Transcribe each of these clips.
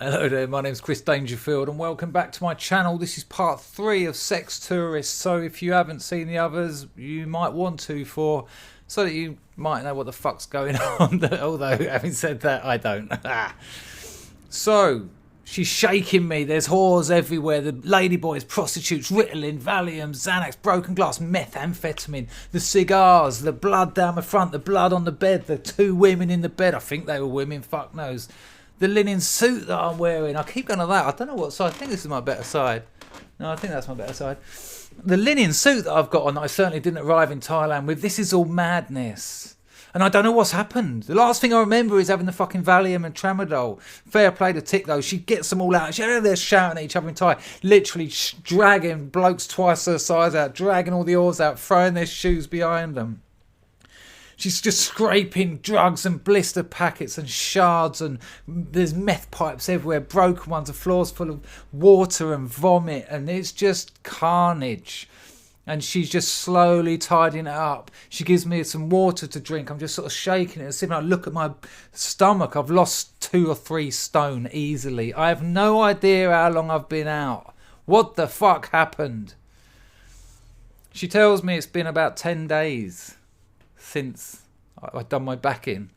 Hello there, my name's Chris Dangerfield and welcome back to my channel. This is part 3 of Sex Tourists, so if you haven't seen the others, you might want to so that you might know what the fuck's going on, although having said that, I don't. So, she's shaking me, there's whores everywhere, the ladyboys, prostitutes, Ritalin, Valium, Xanax, broken glass, methamphetamine, the cigars, the blood down the front, the blood on the bed, the 2 women in the bed, I think they were women, fuck knows. The linen suit that I'm wearing, I keep going on that, I don't know what side, I think this is my better side. No, I think that's my better side. The linen suit that I've got on that I certainly didn't arrive in Thailand with, this is all madness. And I don't know what's happened. The last thing I remember is having the fucking Valium and Tramadol. Fair play to Tick though, she gets them all out. They're shouting at each other in Thai, literally dragging blokes twice her size out, dragging all the oars out, throwing their shoes behind them. She's just scraping drugs and blister packets and shards, and there's meth pipes everywhere, broken ones, the floor's full of water and vomit, and it's just carnage. And she's just slowly tidying it up. She gives me some water to drink. I'm just sort of shaking it. I look at my stomach. I've lost 2 or 3 stone easily. I have no idea how long I've been out. What the fuck happened? She tells me it's been about 10 days since I've done my back in,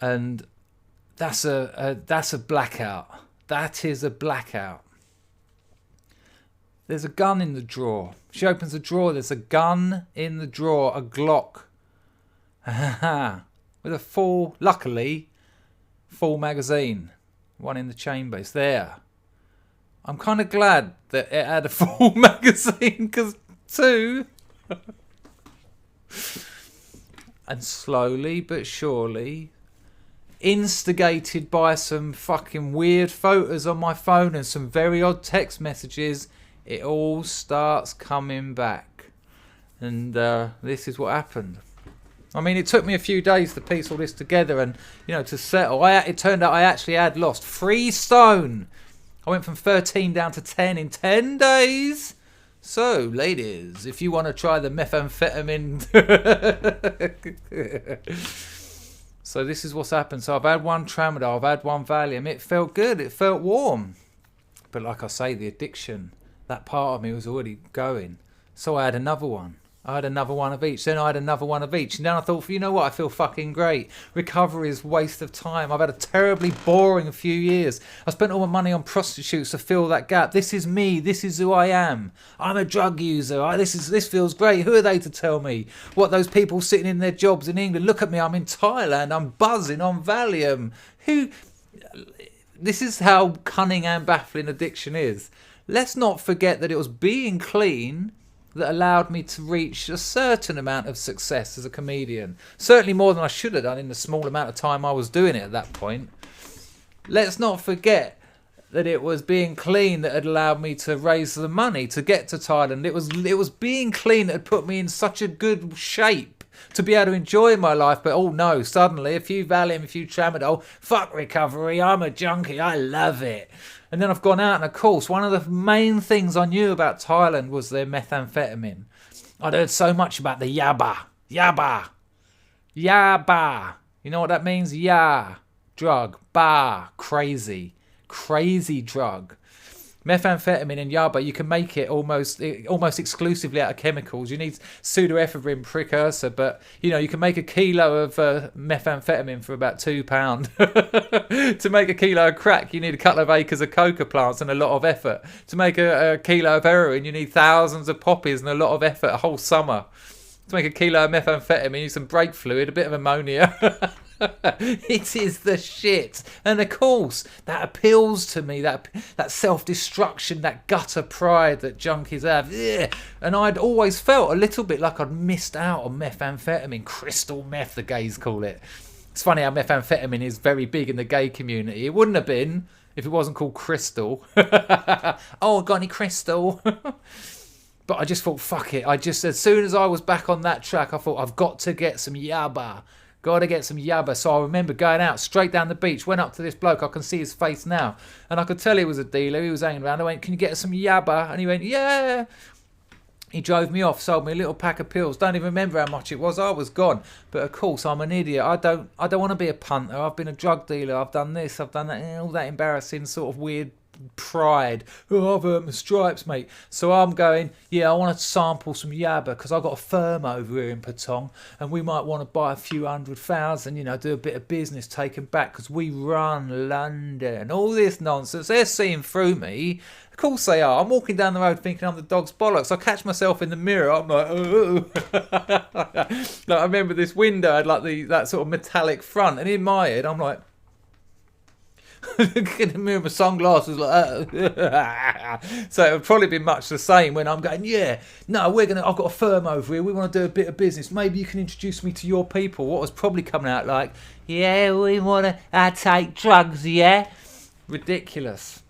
and that's a blackout. That is a blackout. There's a gun in the drawer. She opens the drawer. There's a gun in the drawer, a Glock, with a full, luckily, full magazine, one in the chamber. It's there. I'm kind of glad that it had a full magazine, because 2. And slowly but surely, instigated by some fucking weird photos on my phone and some very odd text messages, it all starts coming back. And this is what happened. I mean, it took me a few days to piece all this together and, you know, to settle. It turned out I actually had lost 3 stone. I went from 13 down to 10 in 10 days. So, ladies, if you want to try the methamphetamine... So this is what's happened. So I've had 1 Tramadol, I've had 1 Valium. It felt good, it felt warm. But like I say, the addiction, that part of me was already going. So I had another one. I had another one of each. Then I had another one of each. And then I thought, you know what? I feel fucking great. Recovery is a waste of time. I've had a terribly boring few years. I spent all my money on prostitutes to fill that gap. This is me. This is who I am. I'm a drug user. This feels great. Who are they to tell me what those people sitting in their jobs in England? Look at me. I'm in Thailand. I'm buzzing on Valium. This is how cunning and baffling addiction is. Let's not forget that it was being clean that allowed me to reach a certain amount of success as a comedian. Certainly more than I should have done in the small amount of time I was doing it at that point. Let's not forget that it was being clean that had allowed me to raise the money to get to Thailand. It was being clean that had put me in such a good shape to be able to enjoy my life. But oh no, suddenly a few Valium, a few Tramadol, fuck recovery, I'm a junkie, I love it. And then I've gone out, and of course, one of the main things I knew about Thailand was their methamphetamine. I'd heard so much about the yaba. Yaba. Yaba. You know what that means? Ya. Drug. Ba. Crazy. Crazy drug. Methamphetamine and yaba, you can make it almost exclusively out of chemicals. You need pseudoephedrine precursor, but you know you can make a kilo of methamphetamine for about £2. To make a kilo of crack, you need a couple of acres of coca plants and a lot of effort. To make a kilo of heroin, you need thousands of poppies and a lot of effort, a whole summer. To make a kilo of methamphetamine, you need some brake fluid, a bit of ammonia. It is the shit. And of course, that appeals to me, that self-destruction, that gutter pride that junkies have. Ugh. And I'd always felt a little bit like I'd missed out on methamphetamine. Crystal meth, the gays call it. It's funny how methamphetamine is very big in the gay community. It wouldn't have been if it wasn't called crystal. Oh, got any crystal? But I just thought, fuck it. As soon as I was back on that track, I thought, I've got to get some yaba. Got to get some yaba. So I remember going out straight down the beach, went up to this bloke, I can see his face now, and I could tell he was a dealer. He was hanging around. I went, can you get us some yaba? And he went, yeah. He drove me off, sold me a little pack of pills. Don't even remember how much it was. I was gone. But of course, I'm an idiot. I don't want to be a punter. I've been a drug dealer. I've done this. I've done that. All that embarrassing sort of weird pride. Oh, I've earned my stripes, mate. So I'm going, yeah, I want to sample some yabba because I've got a firm over here in Patong and we might want to buy a few 100,000, you know, do a bit of business, take them back because we run London. All this nonsense. They're seeing through me. Of course they are. I'm walking down the road thinking I'm the dog's bollocks. I catch myself in the mirror. I'm like, oh. Like, I remember this window had like that sort of metallic front, and in my head I'm like, looking in the mirror with my sunglasses like that. So it would probably be much the same when I'm going, yeah, no, I've got a firm over here, we want to do a bit of business, maybe you can introduce me to your people. What was probably coming out like, yeah, we want to take drugs, yeah? Ridiculous.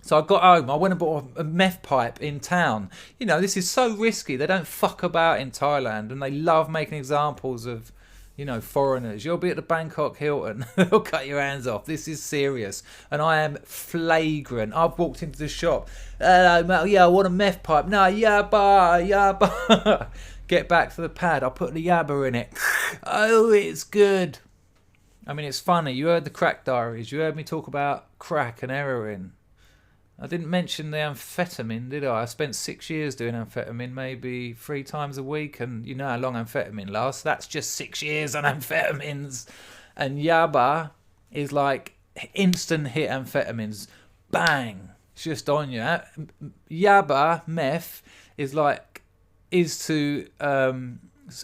So I got home, I went and bought a meth pipe in town. You know, this is so risky. They don't fuck about in Thailand, and they love making examples of, you know, foreigners. You'll be at the Bangkok Hilton. They'll cut your hands off. This is serious. And I am flagrant. I've walked into the shop. Hello, mate. Yeah, I want a meth pipe. No, yabba. Get back to the pad. I put the yabba in it. Oh, it's good. I mean, it's funny. You heard the crack diaries. You heard me talk about crack and heroin. I didn't mention the amphetamine, did I? I spent 6 years doing amphetamine, maybe 3 times a week, and you know how long amphetamine lasts. That's just 6 years on amphetamines. And yabba is like instant hit amphetamines. Bang! It's just on you. Yabba, meth, is to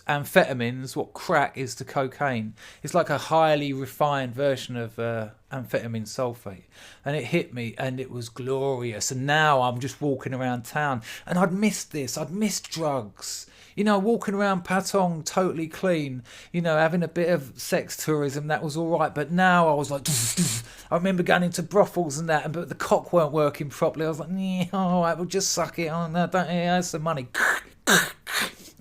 amphetamines what crack is to cocaine. It's like a highly refined version of amphetamine sulfate, and it hit me and it was glorious. And now I'm just walking around town and I'd missed this. I'd missed drugs, you know, walking around Patong totally clean, you know, having a bit of sex tourism, that was all right. But now I was like I remember going into brothels and that, but the cock weren't working properly. I was like, yeah, all right, we'll just suck it. Oh no, don't, yeah, that's the money.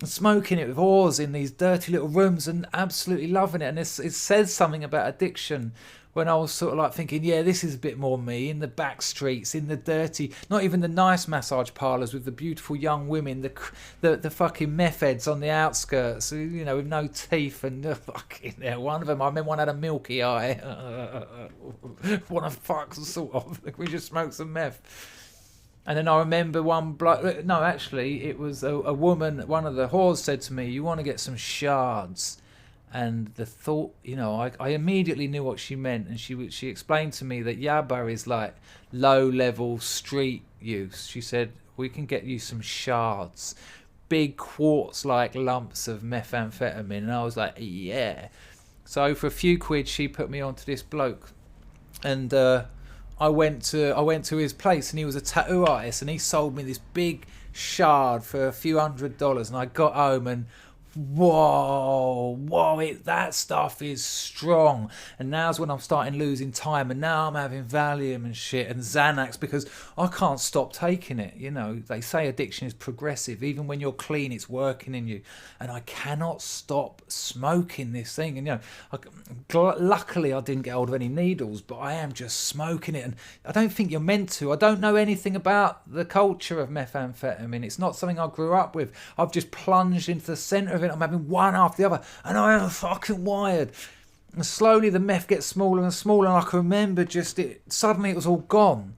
Smoking it with whores in these dirty little rooms and absolutely loving it. And it says something about addiction when I was sort of like thinking, yeah, this is a bit more me, in the back streets, in the dirty, not even the nice massage parlours with the beautiful young women, the fucking meth heads on the outskirts, you know, with no teeth and fucking hell. One of them, I remember one had a milky eye. What a fuck, sort of. We just smoked some meth. And then I remember one bloke, no, actually, it was a woman, one of the whores said to me, you want to get some shards? And the thought, you know, I immediately knew what she meant. And she explained to me that yabba is like low-level street use. She said, we can get you some shards, big quartz-like lumps of methamphetamine. And I was like, yeah. So for a few quid, she put me onto this bloke. And I went to his place, and he was a tattoo artist, and he sold me this big shard for a few $100. And I got home and whoa, that stuff is strong. And now's when I'm starting losing time, and now I'm having Valium and shit and Xanax because I can't stop taking it. You know, they say addiction is progressive. Even when you're clean, it's working in you. And I cannot stop smoking this thing. And, you know, luckily I didn't get hold of any needles, but I am just smoking it. And I don't think you're meant to. I don't know anything about the culture of methamphetamine. It's not something I grew up with. I've just plunged into the centre of it. I'm having one after the other, and I am fucking wired. And slowly the meth gets smaller and smaller, and I can remember suddenly it was all gone.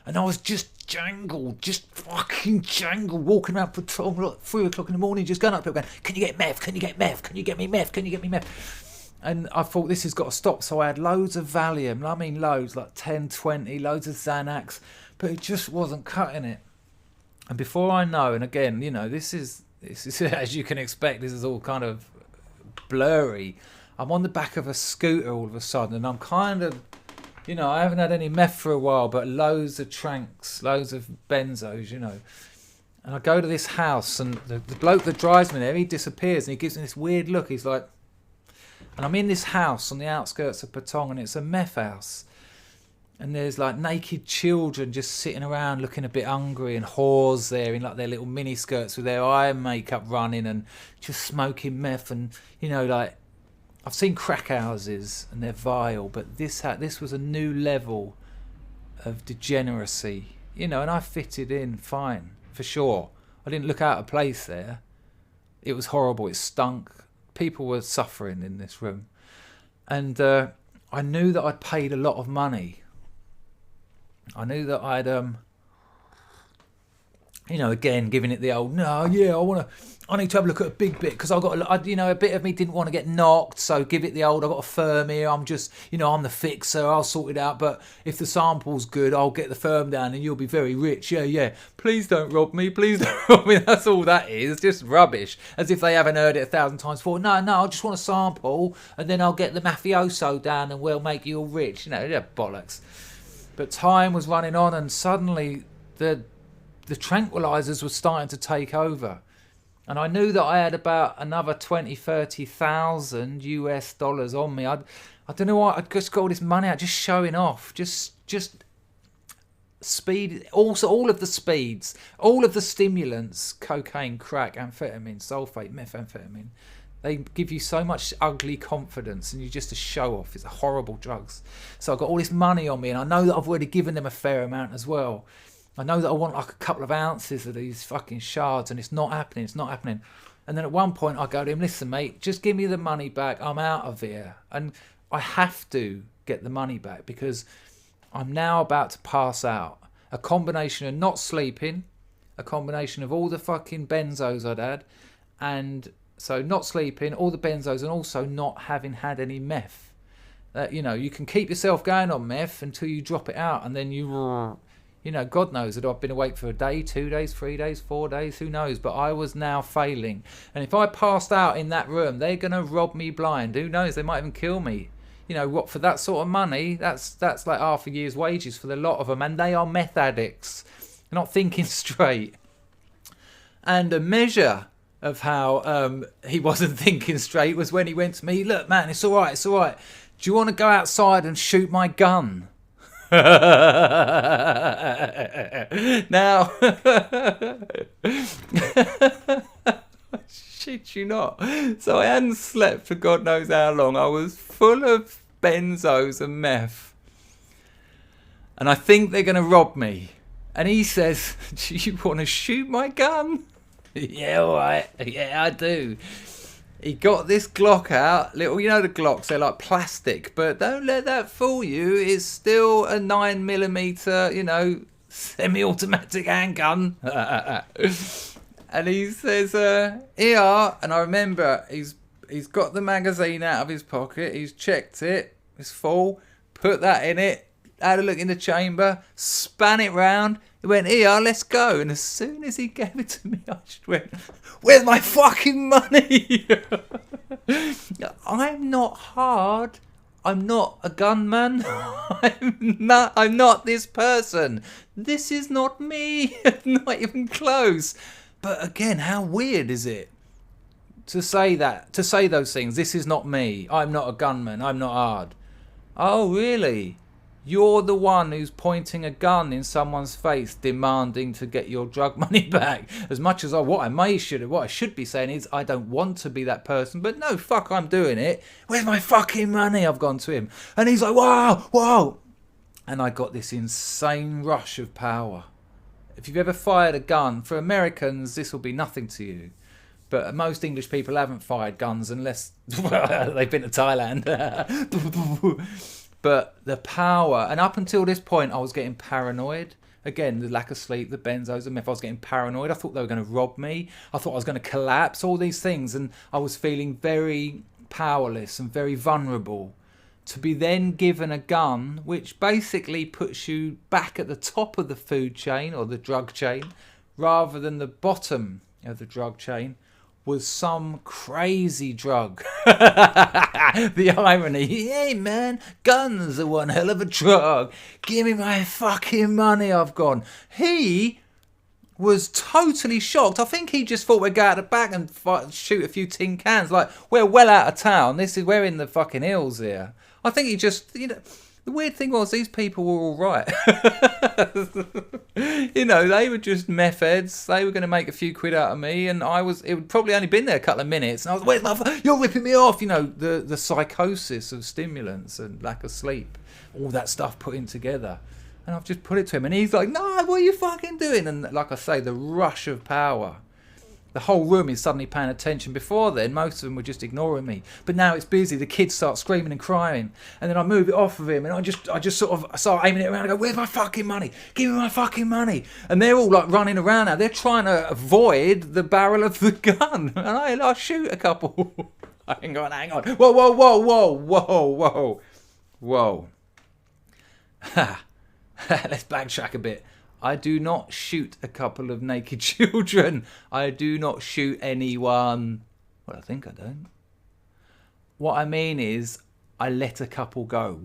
And I was just fucking jangled, walking around Patong at 3 o'clock in the morning, just going up to people going, can you get meth? Can you get meth? Can you get me meth? Can you get me meth? And I thought, this has got to stop. So I had loads of Valium, I mean loads, like 10, 20, loads of Xanax, but it just wasn't cutting it. And before I know, and again, you know, this is, as you can expect, this is all kind of blurry. I'm on the back of a scooter all of a sudden, and I'm kind of, you know, I haven't had any meth for a while, but loads of tranks, loads of benzos, you know. And I go to this house, and the bloke that drives me there, he disappears, and he gives me this weird look. He's like, and I'm in this house on the outskirts of Patong, and it's a meth house. And there's like naked children just sitting around looking a bit hungry, and whores there in like their little mini skirts with their eye makeup running and just smoking meth. And, you know, like, I've seen crack houses and they're vile, but this was a new level of degeneracy, you know, and I fitted in fine, for sure. I didn't look out of place there. It was horrible. It stunk. People were suffering in this room. And I knew that I'd paid a lot of money. I knew that I'd, again, giving it the old, no, yeah, I need to have a look at a big bit because a bit of me didn't want to get knocked. So give it the old, I've got a firm here. I'm just, I'm the fixer. I'll sort it out. But if the sample's good, I'll get the firm down and you'll be very rich. Yeah. Please don't rob me. Please don't rob me. That's all that is. Just rubbish. As if they haven't heard it 1,000 times before. No, I just want a sample and then I'll get the mafioso down and we'll make you all rich. Yeah, bollocks. But time was running on and suddenly the tranquilizers were starting to take over. And I knew that I had about another 30,000 US dollars on me. I don't know why, I'd just got all this money out, just showing off, just speed, also all of the speeds, all of the stimulants, cocaine, crack, amphetamine, sulfate, methamphetamine. They give you so much ugly confidence and you just a show off. It's a horrible drugs. So I've got all this money on me and I know that I've already given them a fair amount as well. I know that I want like a couple of ounces of these fucking shards and it's not happening. And then at one point I go to him, listen mate, just give me the money back. I'm out of here. And I have to get the money back because I'm now about to pass out. A combination of not sleeping, a combination of all the fucking benzos I'd had, and so not sleeping, all the benzos, and also not having had any meth. You can keep yourself going on meth until you drop it out, and then God knows that I've been awake for a day, 2 days, 3 days, 4 days, who knows? But I was now failing. And if I passed out in that room, they're going to rob me blind. Who knows? They might even kill me. What, for that sort of money, that's like half a year's wages for the lot of them. And they are meth addicts. They're not thinking straight. And a measure of how he wasn't thinking straight was when he went to me, look, man, it's all right. Do you want to go outside and shoot my gun? Now, shit you not. So I hadn't slept for God knows how long. I was full of benzos and meth. And I think they're going to rob me. And he says, do you want to shoot my gun? Yeah, all right. Yeah, I do. He got this Glock out. The Glocks, they're like plastic. But don't let that fool you. It's still a 9mm, semi-automatic handgun. And he says, here. And I remember he's got the magazine out of his pocket. He's checked it. It's full. Put that in it. Had a look in the chamber. Span it round. He went, here, let's go. And as soon as he gave it to me, I just went, where's my fucking money? I'm not hard. I'm not a gunman. I'm not this person. This is not me. Not even close. But again, how weird is it to say that? To say those things. This is not me. I'm not a gunman. I'm not hard. Oh, really? You're the one who's pointing a gun in someone's face, demanding to get your drug money back. As much as what I should be saying is, I don't want to be that person, but no, fuck, I'm doing it. Where's my fucking money? I've gone to him. And he's like, whoa. And I got this insane rush of power. If you've ever fired a gun, for Americans, this will be nothing to you. But most English people haven't fired guns unless they've been to Thailand. But the power, and up until this point, I was getting paranoid. Again, the lack of sleep, the benzos, the meth, I was getting paranoid. I thought they were going to rob me. I thought I was going to collapse, all these things. And I was feeling very powerless and very vulnerable. To be then given a gun, which basically puts you back at the top of the food chain or the drug chain, rather than the bottom of the drug chain, was some crazy drug. The irony. Hey man, guns are one hell of a drug. Give me my fucking money, I've gone. He was totally shocked. I think he just thought we'd go out the back and shoot a few tin cans. Like, we're well out of town. We're in the fucking hills here. I think he just, the weird thing was these people were all right. They were just meth heads. They were going to make a few quid out of me, and it would probably only been there a couple of minutes. And I was, where's my, you're ripping me off. The psychosis of stimulants and lack of sleep, all that stuff put in together. And I've just put it to him, and he's like, no, what are you fucking doing? And like I say, the rush of power. The whole room is suddenly paying attention. Before then, most of them were just ignoring me. But now it's busy. The kids start screaming and crying. And then I move it off of him, and I just sort of start aiming it around and go, where's my fucking money? Give me my fucking money. And they're all like running around now. They're trying to avoid the barrel of the gun. And I shoot a couple. Hang on. Whoa, whoa, whoa, whoa, whoa, whoa. Whoa. Let's backtrack a bit. I do not shoot a couple of naked children. I do not shoot anyone. Well, I think I don't. What I mean is, I let a couple go.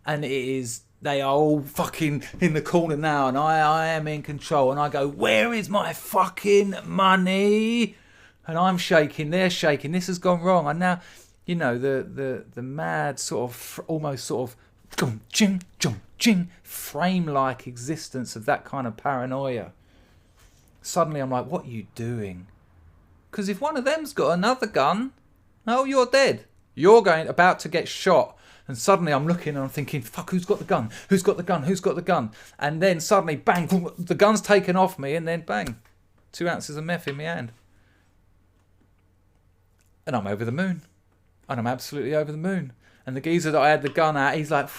And they are all fucking in the corner now, and I am in control. And I go, where is my fucking money? And I'm shaking, they're shaking. This has gone wrong. And now, you know, the mad sort of, almost sort of, frame-like existence of that kind of paranoia. Suddenly I'm like, what are you doing? Because if one of them's got another gun, oh, you're dead. You're about to get shot. And suddenly I'm looking and I'm thinking, fuck, who's got the gun? Who's got the gun? Who's got the gun? And then suddenly, bang, the gun's taken off me, and then bang, 2 ounces of meth in my hand. And I'm over the moon. And I'm absolutely over the moon. And the geezer that I had the gun at, he's like,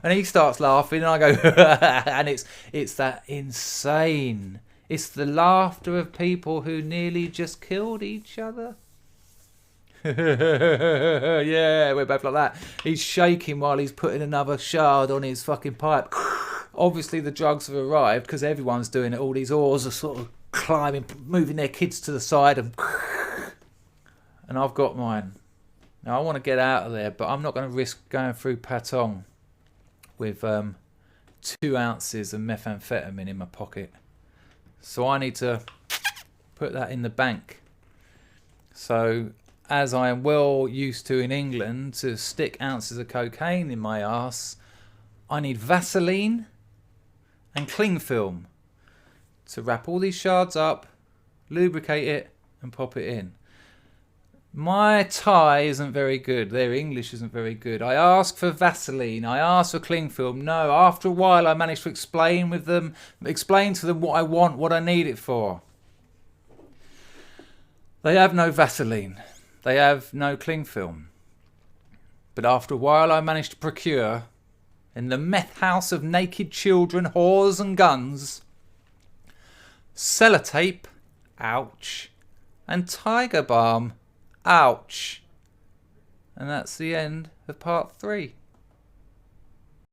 and he starts laughing, and I go, and it's that insane. It's the laughter of people who nearly just killed each other. Yeah, we're both like that. He's shaking while he's putting another shard on his fucking pipe. Obviously the drugs have arrived because everyone's doing it. All these oars are sort of climbing, moving their kids to the side, and I've got mine. Now I want to get out of there, but I'm not going to risk going through Patong with 2 ounces of methamphetamine in my pocket. So I need to put that in the bank. So, as I am well used to in England, to stick ounces of cocaine in my arse, I need Vaseline and cling film to wrap all these shards up, lubricate it, and pop it in. My Thai isn't very good. Their English isn't very good. I ask for Vaseline. I ask for cling film. No, after a while I manage to explain to them what I want, what I need it for. They have no Vaseline. They have no cling film. But after a while I managed to procure, in the meth house of naked children, whores and guns, sellotape, ouch, and tiger balm, ouch. And that's the end of part 3.